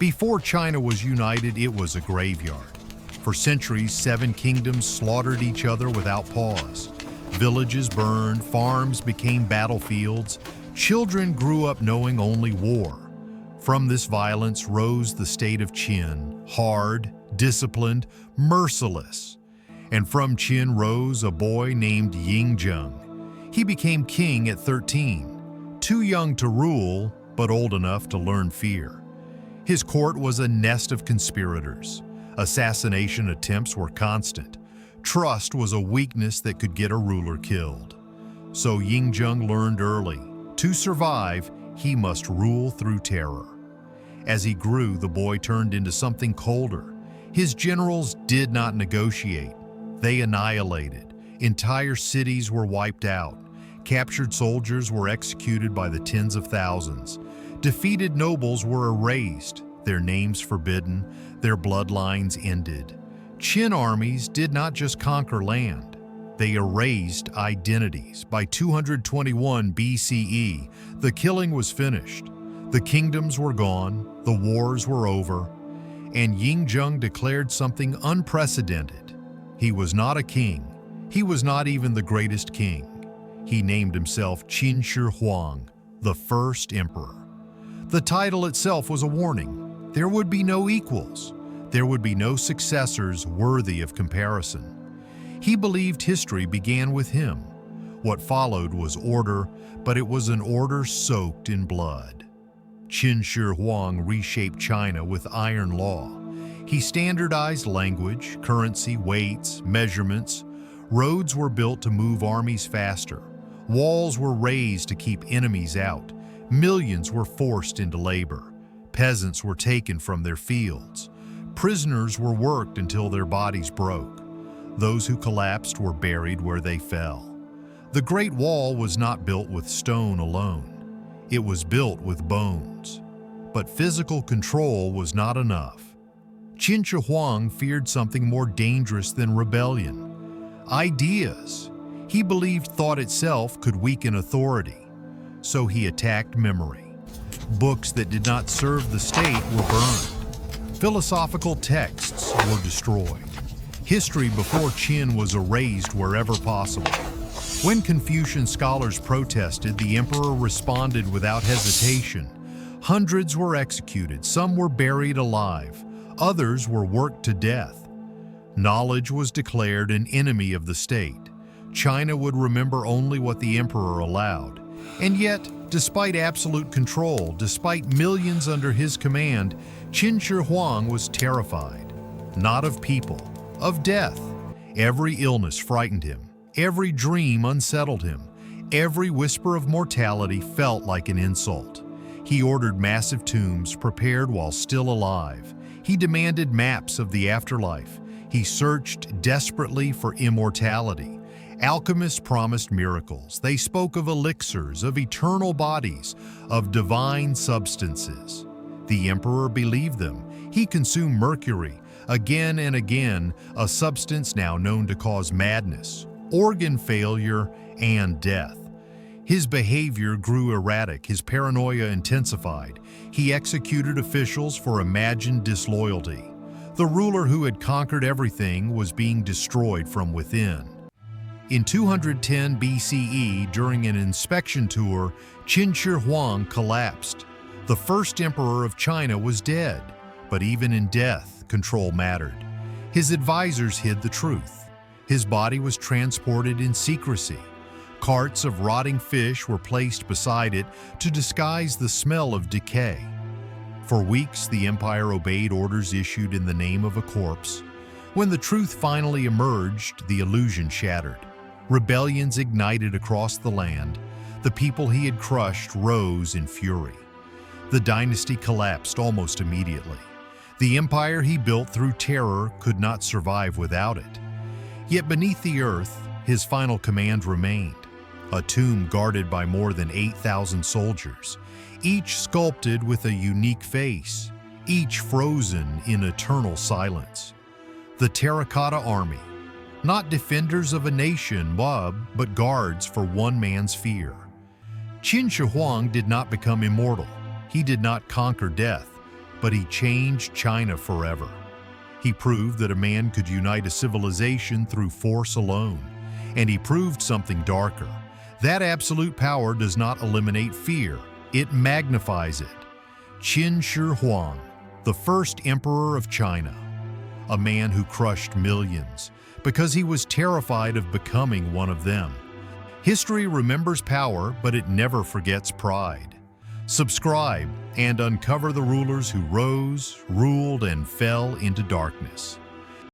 Before China was united, it was a graveyard. For centuries, 7 kingdoms slaughtered each other without pause. Villages burned, farms became battlefields, children grew up knowing only war. From this violence rose the state of Qin, hard, disciplined, merciless. And from Qin rose a boy named Yingzheng. He became king at 13, too young to rule, but old enough to learn fear. His court was a nest of conspirators. Assassination attempts were constant. Trust was a weakness that could get a ruler killed. So Yingzheng learned early, to survive, he must rule through terror. As he grew, the boy turned into something colder. His generals did not negotiate. They annihilated. Entire cities were wiped out. Captured soldiers were executed by the tens of thousands. Defeated nobles were erased, their names forbidden, their bloodlines ended. Qin armies did not just conquer land. They erased identities. By 221 BCE, the killing was finished. The kingdoms were gone, the wars were over, and Yingzheng declared something unprecedented. He was not a king. He was not even the greatest king. He named himself Qin Shi Huang, the first emperor. The title itself was a warning. There would be no equals. There would be no successors worthy of comparison. He believed history began with him. What followed was order, but it was an order soaked in blood. Qin Shi Huang reshaped China with iron law. He standardized language, currency, weights, measurements. Roads were built to move armies faster. Walls were raised to keep enemies out. Millions were forced into labor. Peasants were taken from their fields. Prisoners were worked until their bodies broke. Those who collapsed were buried where they fell. The Great Wall was not built with stone alone. It was built with bones. But physical control was not enough. Qin Shi Huang feared something more dangerous than rebellion. Ideas. He believed thought itself could weaken authority. So he attacked memory. Books that did not serve the state were burned. Philosophical texts were destroyed. History before Qin was erased wherever possible. When Confucian scholars protested, the emperor responded without hesitation. Hundreds were executed, some were buried alive, others were worked to death. Knowledge was declared an enemy of the state. China would remember only what the emperor allowed. And yet, despite absolute control, despite millions under his command, Qin Shi Huang was terrified. Not of people, of death. Every illness frightened him. Every dream unsettled him. Every whisper of mortality felt like an insult. He ordered massive tombs prepared while still alive. He demanded maps of the afterlife. He searched desperately for immortality. Alchemists promised miracles. They spoke of elixirs, of eternal bodies, of divine substances. The emperor believed them. He consumed mercury, again and again, a substance now known to cause madness, organ failure, and death. His behavior grew erratic, his paranoia intensified. He executed officials for imagined disloyalty. The ruler who had conquered everything was being destroyed from within. In 210 BCE, during an inspection tour, Qin Shi Huang collapsed. The first emperor of China was dead, but even in death, control mattered. His advisors hid the truth. His body was transported in secrecy. Carts of rotting fish were placed beside it to disguise the smell of decay. For weeks, the empire obeyed orders issued in the name of a corpse. When the truth finally emerged, the illusion shattered. Rebellions ignited across the land. The people he had crushed rose in fury. The dynasty collapsed almost immediately. The empire he built through terror could not survive without it. Yet beneath the earth, his final command remained. A tomb guarded by more than 8,000 soldiers, each sculpted with a unique face, each frozen in eternal silence. The Terracotta Army, not defenders of a nation, but guards for one man's fear. Qin Shi Huang did not become immortal. He did not conquer death, but he changed China forever. He proved that a man could unite a civilization through force alone, and he proved something darker. That absolute power does not eliminate fear, it magnifies it. Qin Shi Huang, the first emperor of China, a man who crushed millions because he was terrified of becoming one of them. History remembers power, but it never forgets pride. Subscribe and uncover the rulers who rose, ruled, and fell into darkness.